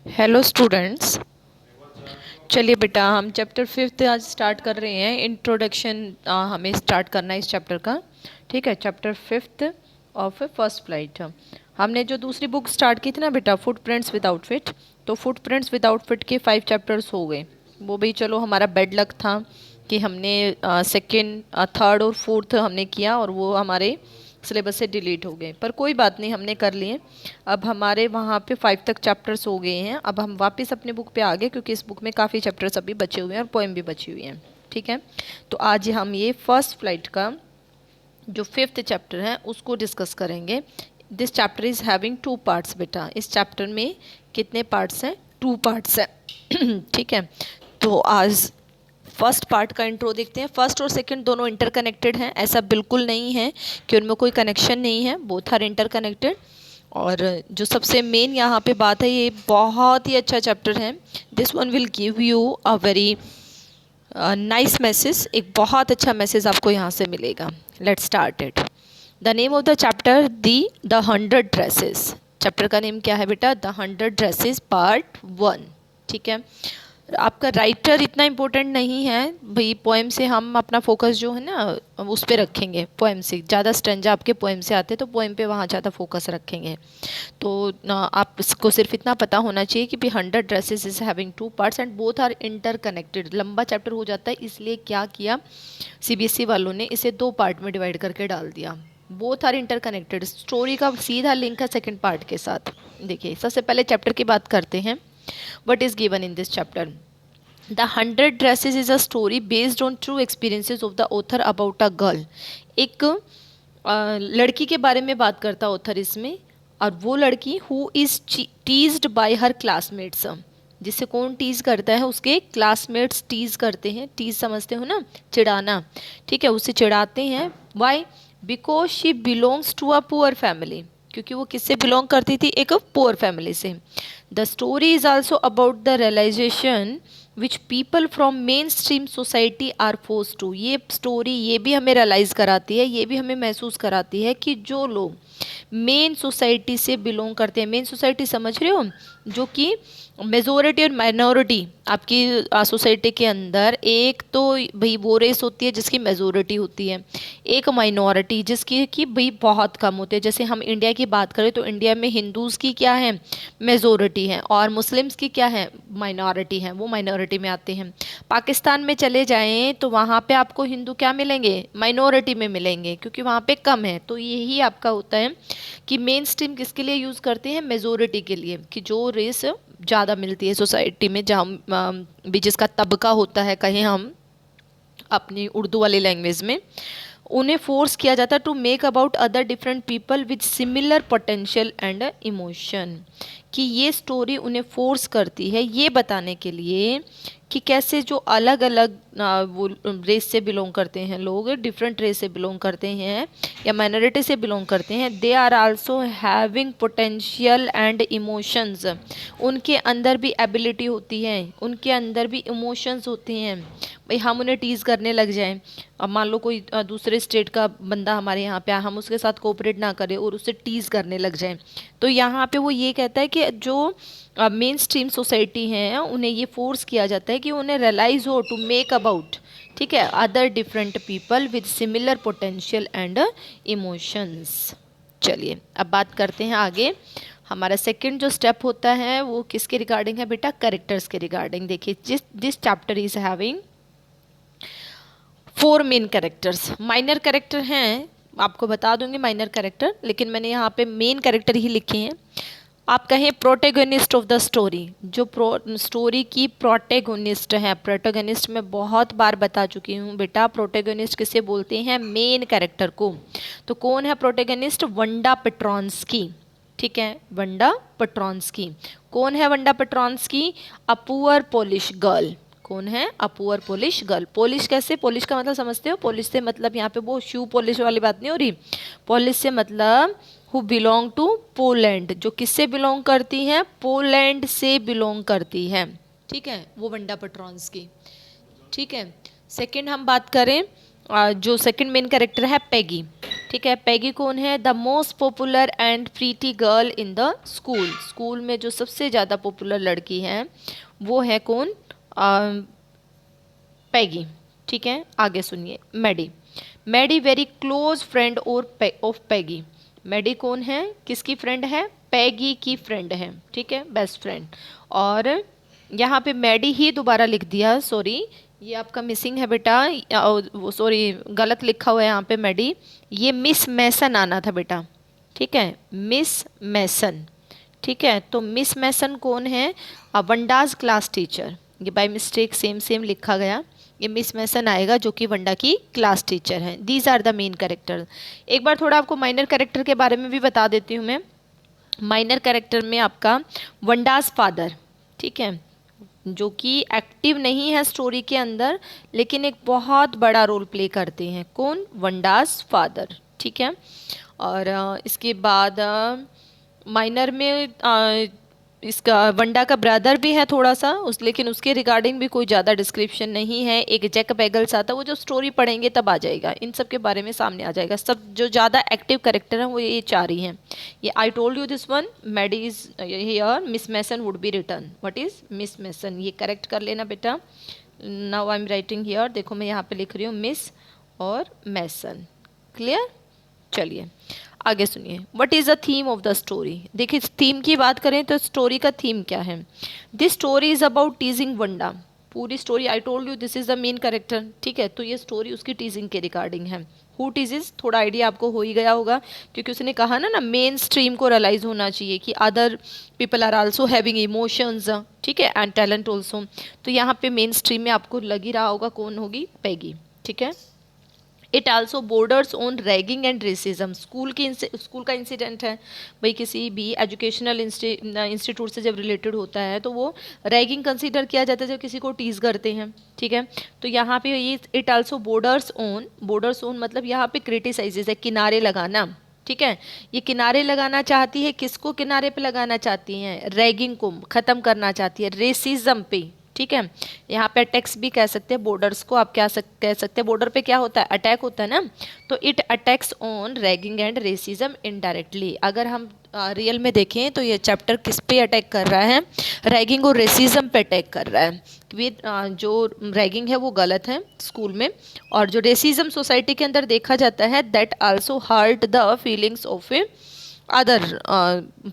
Hello students. चलिए बेटा, हम चैप्टर 5 आज स्टार्ट कर रहे हैं। इंट्रोडक्शन हमें स्टार्ट करना है इस चैप्टर का। ठीक है, चैप्टर 5 ऑफ फर्स्ट फ्लाइट। हमने जो दूसरी बुक स्टार्ट की थी ना बेटा, फुटप्रिंट्स विद आउटफिट, तो फुटप्रिंट्स विद आउटफिट के 5 चैप्टर्स हो गए। वो भी चलो हमारा बेड लक था कि हमने सेकेंड, थर्ड और फोर्थ हमने किया और वो हमारे सिलेबस से डिलीट हो गए, पर कोई बात नहीं, हमने कर लिए। अब हमारे वहाँ पे 5 तक चैप्टर्स हो गए हैं। अब हम वापस अपनी बुक पे आ गए, क्योंकि इस बुक में काफ़ी चैप्टर्स अभी बचे हुए हैं और पोएम भी बची हुई हैं। ठीक है, तो आज हम ये फर्स्ट फ्लाइट का जो 5th चैप्टर है उसको डिस्कस करेंगे। This chapter is having 2 parts बेटा। इस चैप्टर में कितने पार्ट्स हैं? 2 पार्ट्स हैं। ठीक है, तो आज फर्स्ट पार्ट का इंट्रो देखते हैं। फर्स्ट और सेकंड दोनों इंटरकनेक्टेड हैं, ऐसा बिल्कुल नहीं है कि उनमें कोई कनेक्शन नहीं है, बोथ आर इंटरकनेक्टेड। और जो सबसे मेन यहाँ पे बात है, ये बहुत ही अच्छा चैप्टर है। This one will give you a very nice message. एक बहुत अच्छा मैसेज आपको यहाँ से मिलेगा। Let's start it. The name of the chapter the 100 dresses. Chapter का नेम क्या है बेटा? The 100 dresses part 1। ठीक है, आपका राइटर इतना इम्पोर्टेंट नहीं है भाई। पोएम से हम अपना फोकस जो है ना उस पे रखेंगे। पोएम से ज़्यादा स्ट्रेंजा आपके पोएम से आते, तो पोएम पे वहाँ ज़्यादा फोकस रखेंगे। तो आप इसको सिर्फ इतना पता होना चाहिए कि भाई 100 dresses is having 2 parts and both are interconnected. लंबा चैप्टर हो जाता है, इसलिए क्या किया सीबीएसई वालों ने, इसे 2 पार्ट में डिवाइड करके डाल दिया। Both are interconnected. स्टोरी का सीधा लिंक है सेकेंड पार्ट के साथ। देखिए, सबसे पहले चैप्टर की बात करते हैं। What is given in this chapter? The 100 Dresses is a story based on true experiences of the author about a girl. एक लड़की के बारे में बात करता ऑथर इसमें, और वो लड़की who is teased bye her classmates. जिसे कौन टीज करता है? उसके क्लासमेट्स टीज करते हैं। टीज समझते हो ना, चिढ़ाना। ठीक है, उसे चिढ़ाते हैं। Why? Because she belongs to a poor family. क्योंकि वो किससे बिलोंग करती थी? एक पुअर फैमिली से। The story is also about the realization which people from main stream society are force to. ये स्टोरी ये भी हमें रियलाइज़ कराती है, ये भी हमें महसूस कराती है कि जो लोग मेन सोसाइटी से बिलोंग करते हैं, मेन सोसाइटी समझ रहे हो, जो कि मेजोरिटी और माइनॉरिटी आपकी सोसाइटी के अंदर, एक तो भाई वो रेस होती है जिसकी मेजोरिटी होती है, एक माइनॉरिटी जिसकी कि भाई बहुत कम होते हैं। जैसे हम इंडिया की बात करें तो इंडिया में हिंदूज़ की क्या है? मेजोरिटी है, और मुस्लिम्स की क्या है? माइनॉरिटी है, वो माइनॉरिटी में आते हैं। पाकिस्तान में चले जाएं तो वहाँ पे आपको हिंदू क्या मिलेंगे? माइनॉरिटी में मिलेंगे, क्योंकि वहाँ पे कम है। तो यही आपका होता है कि मेन स्ट्रीम किसके लिए यूज़ करते हैं? मेजोरिटी के लिए, कि जो रेस ज़्यादा मिलती है सोसाइटी में, जहाँ भी जिसका तबका होता है, कहें हम अपनी उर्दू वाली लैंग्वेज में, उन्हें फोर्स किया जाता है to make about other different people with similar potential and emotion. कि ये स्टोरी उन्हें फोर्स करती है ये बताने के लिए कि कैसे जो अलग अलग वो रेस से बिलोंग करते हैं लोग, डिफरेंट रेस से बिलोंग करते हैं या माइनॉरिटी से बिलोंग करते हैं, they are also having potential and emotions. उनके अंदर भी एबिलिटी होती है, उनके अंदर भी इमोशंस होते हैं। भाई हम उन्हें टीज़ करने लग जाएं, अब मान लो कोई दूसरे स्टेट का बंदा हमारे यहाँ पे, हम उसके साथ कोऑपरेट ना करें और उससे टीज़ करने लग जाएं, तो यहाँ पे वो ये कहता है कि जो मेन स्ट्रीम सोसाइटी हैं उन्हें ये फोर्स किया जाता है कि उन्हें रियलाइज हो टू मेक अबाउट, ठीक है, other different people with similar potential and emotions. चलिए अब बात करते हैं आगे। हमारा सेकंड जो स्टेप होता है वो किसके रिगार्डिंग है बेटा? कैरेक्टर्स के रिगार्डिंग। देखिए, this chapter is having 4 main characters. Minor character हैं, आपको बता दूंगी माइनर कैरेक्टर, लेकिन मैंने यहाँ पे मेन कैरेक्टर ही लिखे हैं। आप कहें प्रोटेगोनिस्ट ऑफ द स्टोरी, जो स्टोरी की प्रोटेगोनिस्ट है। प्रोटेगोनिस्ट मैं बहुत बार बता चुकी हूँ बेटा, प्रोटेगोनिस्ट किसे बोलते हैं? मेन कैरेक्टर को। तो कौन है प्रोटेगोनिस्ट? वंडा पेट्रॉन्स्की। ठीक है, वंडा पेट्रॉन्स्की। कौन है Wanda Petronski? A poor Polish girl. कौन है? A poor Polish girl. Polish कैसे? पोलिश का मतलब समझते हो? पोलिश से मतलब यहाँ पे वो शू पोलिश वाली बात नहीं हो रही। पोलिश से मतलब हु बिलोंग टू पोलैंड, जो किससे बिलोंग करती हैं? पोलैंड से बिलोंग करती है। ठीक है, वो वंडा पेट्रॉन्स्की। ठीक है, सेकंड हम बात करें, जो सेकंड मेन कैरेक्टर है पैगी। ठीक है। पैगी कौन है? The most popular and pretty girl in the school. School में जो सबसे ज़्यादा पॉपुलर लड़की है वो है कौन? पैगी। ठीक है, आगे सुनिए। Maddie. Maddie very close friend of Peggy. Maddie कौन है? किसकी फ्रेंड है? पैगी की फ्रेंड है। ठीक है, बेस्ट फ्रेंड। और यहाँ पे मैडी ही दोबारा लिख दिया, सॉरी ये आपका मिसिंग है बेटा, वो सॉरी गलत लिखा हुआ है यहाँ पे मैडी, ये मिस मैसन आना था बेटा। ठीक है, मिस मैसन। ठीक है, तो मिस मैसन कौन है? वंडाज क्लास टीचर। ये बाय मिस्टेक सेम सेम लिखा गया, ये मिस मैसन आएगा जो कि वंडा की क्लास टीचर हैं। These are the main character. एक बार थोड़ा आपको माइनर कैरेक्टर के बारे में भी बता देती हूँ मैं। माइनर कैरेक्टर में आपका वंडाज फादर, ठीक है, जो कि एक्टिव नहीं है स्टोरी के अंदर लेकिन एक बहुत बड़ा रोल प्ले करते हैं। कौन? वंडाज फादर। ठीक है, और इसके बाद माइनर में इसका वंडा का ब्रदर भी है थोड़ा सा लेकिन उसके रिगार्डिंग भी कोई ज़्यादा डिस्क्रिप्शन नहीं है। एक जैक बैगल्स आता है, वो जो स्टोरी पढ़ेंगे तब आ जाएगा, इन सब के बारे में सामने आ जाएगा। सब जो ज़्यादा एक्टिव कैरेक्टर हैं वो ये चार ही हैं। ये I told you this one, Maddie is here, miss Mason would be return. What is miss Mason? ये करेक्ट कर लेना बेटा। Now I am writing here, देखो मैं यहाँ पे लिख रही हूँ मिस और मैसन। क्लियर? चलिए आगे सुनिए। What is the theme of the story? देखिए थीम की बात करें तो स्टोरी का थीम क्या है? This story is about teasing Wanda. पूरी story, I told you this is the main character. ठीक है, तो ये स्टोरी उसकी टीजिंग के रिगार्डिंग है। हु टीजेस, थोड़ा आइडिया आपको हो ही गया होगा क्योंकि उसने कहा ना मेन स्ट्रीम को रियलाइज होना चाहिए कि other people are also having emotions, ठीक है, एंड टैलेंट ऑल्सो। तो यहाँ पे मेन स्ट्रीम में आपको लग ही रहा होगा कौन होगी? पैगी। ठीक है, it also borders on ragging and racism. School का इंसिडेंट है भाई, किसी भी एजुकेशनल इंस्टीट्यूट से जब रिलेटेड होता है तो वो रैगिंग कंसीडर किया जाता है जब किसी को टीज करते हैं। ठीक है, तो यहाँ पे ये इट आल्सो बॉर्डर्स ऑन मतलब यहाँ पे क्रिटिसाइजेज है, किनारे लगाना। ठीक है, ये किनारे लगाना चाहती है, किसको किनारे पे लगाना चाहती हैं? रैगिंग को ख़त्म करना चाहती है, रेसिज्म पे। ठीक है, यहाँ पे अटैक्स भी कह सकते हैं, बॉर्डर्स को आप क्या कह सकते हैं, बॉर्डर पे क्या होता है? अटैक होता है ना, तो it attacks on ragging and racism indirectly. अगर हम रियल में देखें तो ये चैप्टर किस पे अटैक कर रहा है? रैगिंग और रेसिज्म पे अटैक कर रहा है कि जो रैगिंग है वो गलत है स्कूल में, और जो रेसिज्म सोसाइटी के अंदर देखा जाता है that also hurt the feelings of a other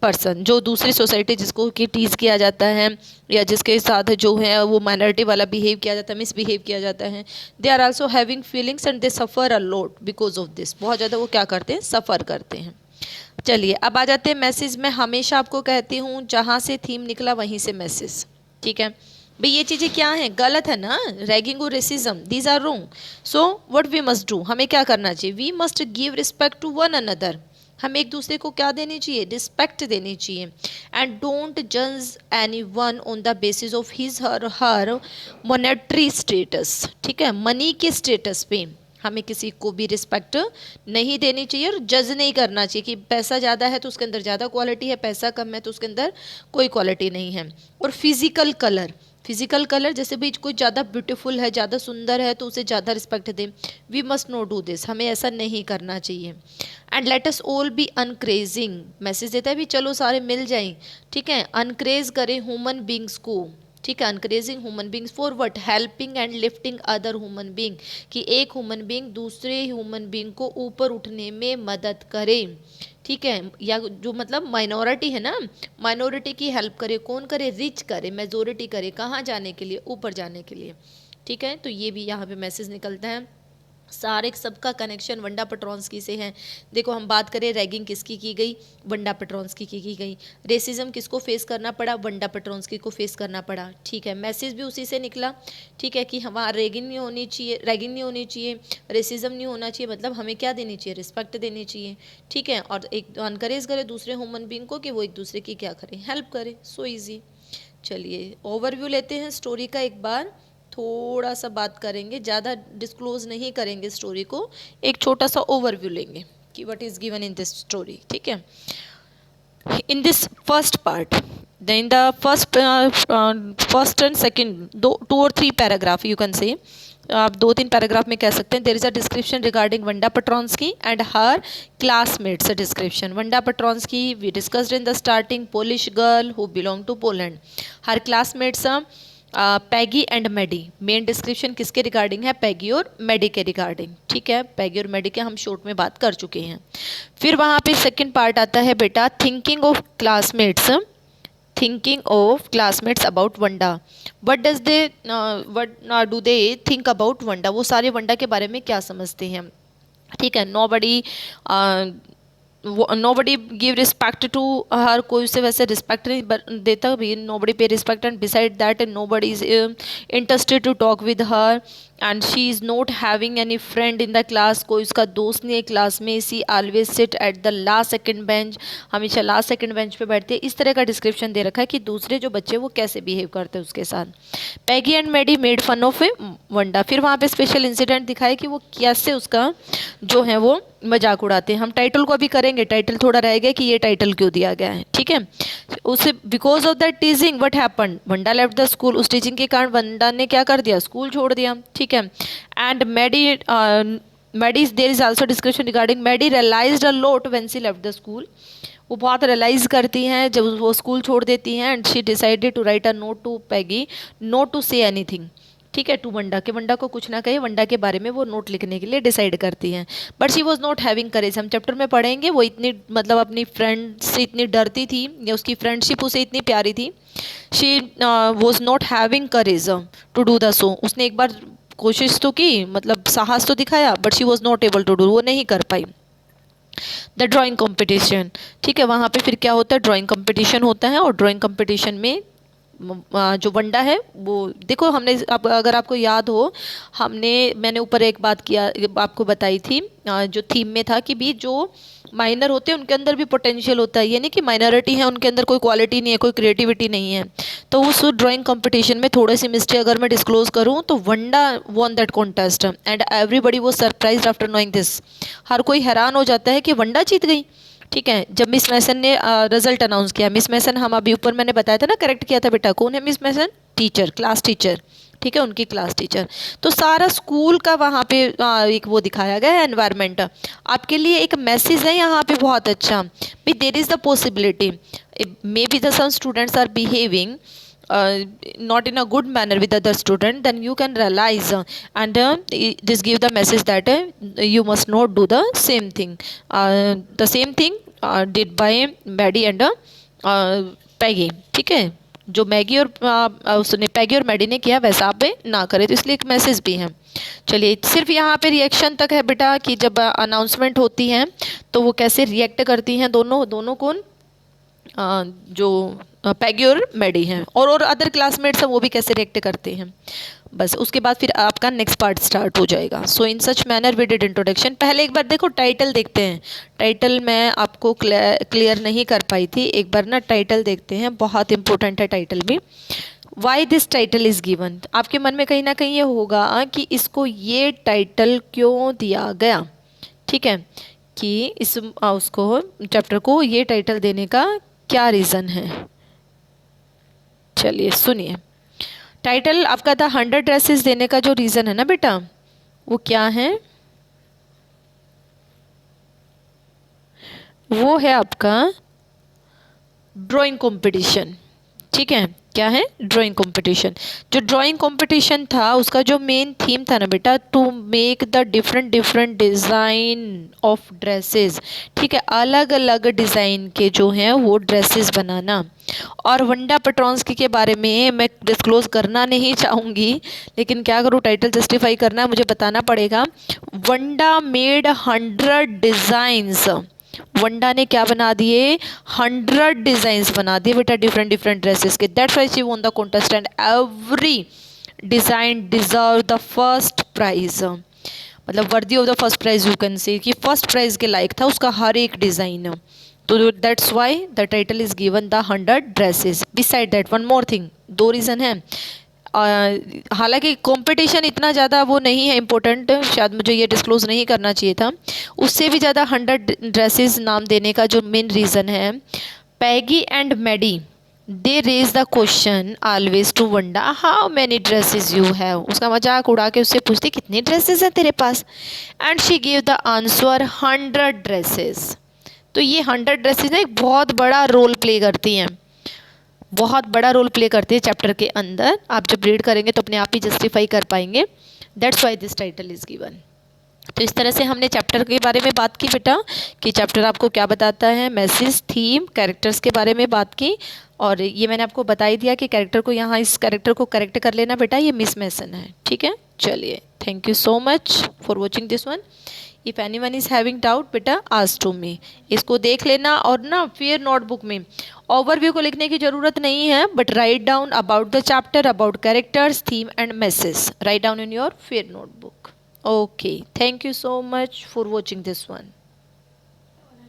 person, जो दूसरी सोसाइटी जिसको कि टीज किया जाता है या जिसके साथ जो है वो माइनॉरिटी वाला बिहेव किया जाता है, मिसबिहेव किया जाता है, they are also having feelings and they suffer a lot because of this. बहुत ज़्यादा वो क्या करते हैं? सफ़र करते हैं। चलिए अब आ जाते हैं मैसेज। में हमेशा आपको कहती हूँ जहाँ से थीम निकला वहीं से मैसेज। ठीक है भाई, ये चीज़ें क्या हैं? गलत है ना, रैगिंग और racism, these are wrong. So what we must do, हमें क्या करना चाहिए? We must give respect to one another. हम एक दूसरे को क्या देनी चाहिए? रिस्पेक्ट देनी चाहिए। एंड डोंट जज any one on the basis of his her monetary status. ठीक है, मनी के स्टेटस पे हमें किसी को भी रिस्पेक्ट नहीं देनी चाहिए और जज नहीं करना चाहिए कि पैसा ज़्यादा है तो उसके अंदर ज़्यादा क्वालिटी है, पैसा कम है तो उसके अंदर कोई क्वालिटी नहीं है। और फिजिकल कलर जैसे भी कोई ज़्यादा ब्यूटीफुल है, ज़्यादा सुंदर है तो उसे ज़्यादा रिस्पेक्ट दें। We must not do this, हमें ऐसा नहीं करना चाहिए। And let us all be encouraging, message देता है भी चलो सारे मिल जाएं। ठीक है, अनक्रेज करें ह्यूमन बींग्स को। ठीक है, encouraging human beings for what? Helping and lifting other human being, कि एक ह्यूमन बींग दूसरे ह्यूमन बींग को ऊपर उठने में मदद करे। ठीक है, या जो मतलब माइनॉरिटी है ना, माइनॉरिटी की हेल्प करे। कौन करे? रिच करे, मेजोरिटी करे। कहाँ जाने के लिए? ऊपर जाने के लिए। ठीक है, तो ये भी यहाँ पे मैसेज निकलता है। सारे सबका कनेक्शन वंडा पेट्रोन्स्की से है। देखो हम बात करें रैगिंग किसकी की गई? वंडा पेट्रोन्स्की की गई। रेसिज्म किसको फेस करना पड़ा? वंडा पेट्रोन्स्की को फेस करना पड़ा। ठीक है, मैसेज भी उसी से निकला। ठीक है, कि हमारा रैगिंग नहीं होनी चाहिए, रेसिज्म नहीं होना चाहिए, मतलब हमें क्या देनी चाहिए? रिस्पेक्ट देनी चाहिए। ठीक है, और एक अनकरेज करे दूसरे ह्यूमन बींग को कि वो एक दूसरे की क्या करें? हेल्प करें। So easy. चलिए ओवरव्यू लेते हैं स्टोरी का। एक बार थोड़ा सा बात करेंगे, ज़्यादा डिस्क्लोज नहीं करेंगे स्टोरी को, एक छोटा सा ओवरव्यू लेंगे कि what is given in this story. ठीक है, in this first part, in the first and second 2 or 3 paragraph you can say, आप 2-3 पैराग्राफ में कह सकते हैं, there is a description regarding Wanda Petronski and her classmates description. Wanda Petronski we discussed in the starting, Polish girl who belong to Poland. Her classmates Peggy and Maddie. Main description किसके regarding है? पैगी और मेडी के regarding. ठीक है, पैगी और मेडी के हम short में बात कर चुके हैं। फिर वहाँ पे सेकंड पार्ट आता है बेटा, thinking of classmates, thinking of classmates about Wanda. What do they think about Wanda? वो सारे वंडा के बारे में क्या समझते हैं? ठीक है, nobody give respect to her, कोई उसे वैसे रिस्पेक्ट नहीं देता भी, nobody pay respect, and beside that nobody is interested to talk with her, and she is not having any friend in the class, कोई उसका दोस्त नहीं है क्लास में। She always sit at the last second bench, हमेशा last second bench पे बैठते हैं। इस तरह का डिस्क्रिप्शन दे रखा है कि दूसरे जो बच्चे वो कैसे बिहेव करते हैं उसके साथ। Peggy and Maddie made fun of Wanda. फिर वहाँ पे स्पेशल इंसिडेंट दिखाए कि वो कैसे उसका जो है वो मजाक उड़ाते हैं। हम टाइटल को अभी करेंगे, टाइटल थोड़ा रहेगा कि ये टाइटल क्यों दिया गया है। ठीक है, उसे because of that teasing what happened, Wanda left the school. उस टीचिंग के कारण वंडा ने क्या कर दिया? स्कूल छोड़ दिया। ठीक है, and Maddie there is also discussion regarding Maddie realised a lot when she left the school. वो बहुत रियलाइज़ करती हैं जब वो स्कूल छोड़ देती हैं। And she decided to write a note to Peggy not to say anything. ठीक है, टू वंडा, के वंडा को कुछ ना कहे, वंडा के बारे में वो नोट लिखने के लिए डिसाइड करती हैं। But she was not having courage. हम चैप्टर में पढ़ेंगे वो इतनी मतलब अपनी फ्रेंड से इतनी डरती थी, या उसकी फ्रेंडशिप उसे इतनी प्यारी थी। She was not having courage to do the so. उसने एक बार कोशिश तो की, मतलब साहस तो दिखाया, but she was not able to do, वो नहीं कर पाई। The drawing competition. ठीक है, वहाँ पे फिर क्या होता है? ड्राइंग कॉम्पिटिशन होता है, और ड्राइंग कॉम्पिटिशन में जो वंडा है वो देखो, हमने अगर आपको याद हो, मैंने ऊपर एक बात किया आपको बताई थी, जो थीम में था कि भी जो माइनर होते हैं उनके अंदर भी पोटेंशियल होता है, ये नहीं कि माइनॉरिटी है उनके अंदर कोई क्वालिटी नहीं है, कोई क्रिएटिविटी नहीं है। तो उस ड्राइंग कंपटीशन में थोड़ी सी मिस्टेक अगर मैं डिस्क्लोज करूँ तो Wanda won that contest and everybody was surprised after knowing this. हर कोई हैरान हो जाता है कि वंडा जीत गई। ठीक है, जब मिस मैसन ने रिजल्ट अनाउंस किया, मिस मैसन हम अभी ऊपर मैंने बताया था ना, करेक्ट किया था बेटा, कौन है miss Mason? Teacher, class teacher. ठीक है, उनकी क्लास टीचर। तो सारा स्कूल का वहाँ पे एक वो दिखाया गया है एनवायरनमेंट। आपके लिए एक मैसेज है यहाँ पे बहुत अच्छा, भी there is the possibility may be the some students are behaving not in a good manner with other student, then you can realize and this give the message that you must not do the same thing. The same thing did by Maddie and Peggy. ठीक है, जो Maggi और उसने पैगी और Maddie ने किया वैसा आप ना करें, तो इसलिए एक मैसेज भी है। चलिए, सिर्फ यहाँ पे रिएक्शन तक है बेटा कि जब अनाउंसमेंट होती है तो वो कैसे रिएक्ट करती हैं दोनों कौन? जो पैगी और मैडी हैं, और अदर क्लासमेट्स हैं वो भी कैसे रिएक्ट करते हैं। बस उसके बाद फिर आपका नेक्स्ट पार्ट स्टार्ट हो जाएगा। So in such manner we did introduction. पहले एक बार देखो टाइटल देखते हैं। टाइटल मैं आपको क्लियर नहीं कर पाई थी, एक बार ना टाइटल देखते हैं, बहुत इंपॉर्टेंट है टाइटल भी। Why this title is given, आपके मन में कहीं ना कहीं ये होगा कि इसको ये टाइटल क्यों दिया गया। ठीक है, कि इस उसको चैप्टर को ये टाइटल देने का क्या रीज़न है। चलिए सुनिए, टाइटल आपका था 100 ड्रेसेस देने का जो रीज़न है ना बेटा, वो क्या है? वो है आपका ड्राइंग कंपटीशन। ठीक है, क्या है? Drawing competition. जो ड्राइंग कंपटीशन था उसका जो मेन थीम था ना बेटा, to make the different design of dresses. ठीक है, अलग अलग डिज़ाइन के जो हैं वो ड्रेसेस बनाना। और वंडा पेट्रोन्स्की के बारे में मैं डिस्क्लोज करना नहीं चाहूँगी, लेकिन क्या करूँ, टाइटल जस्टिफाई करना है, मुझे बताना पड़ेगा। वंडा मेड 100 डिज़ाइंस। वंडा ने क्या बना दिए? 100 डिज़ाइंस बना दिए बेटा, डिफरेंट ड्रेसेस के। That's why she won the contest and every design deserve the first prize. मतलब worthy of the first prize you can say, कि फर्स्ट प्राइज के लायक था उसका हर एक डिज़ाइन। तो that's why the title is given the 100 dresses. Beside that one more thing, 2 reason है। हालांकि competition इतना ज़्यादा वो नहीं है इम्पोर्टेंट, शायद मुझे ये डिस्क्लोज नहीं करना चाहिए था। उससे भी ज़्यादा 100 ड्रेसेस नाम देने का जो मेन रीज़न है, Peggy and Maddy they raise the question always to wonder how many dresses you have. उसका मजाक उड़ा के उससे पूछती कितनी ड्रेसेस हैं तेरे पास। And she give the answer 100 dresses. तो ये 100 ड्रेसेस ना एक बहुत बड़ा रोल प्ले करती हैं, बहुत बड़ा रोल प्ले करती है चैप्टर के अंदर। आप जब रीड करेंगे तो अपने आप ही जस्टिफाई कर पाएंगे। That's why this title is given. तो इस तरह से हमने चैप्टर के बारे में बात की बेटा, कि चैप्टर आपको क्या बताता है, मैसेज, थीम, कैरेक्टर्स के बारे में बात की। और ये मैंने आपको बता ही दिया कि कैरेक्टर को यहाँ इस कैरेक्टर को करेक्ट कर लेना बेटा, ये मिस मैसन है। ठीक है, चलिए, thank you so much for watching this one. If any one is having doubt बेटा आस्क टू मी। इसको देख लेना और ना फिर नोटबुक में ओवरव्यू को लिखने की ज़रूरत नहीं है, but write down about the chapter, about characters, theme and message, write down in your फिर notebook. Okay, thank you so much for watching this one.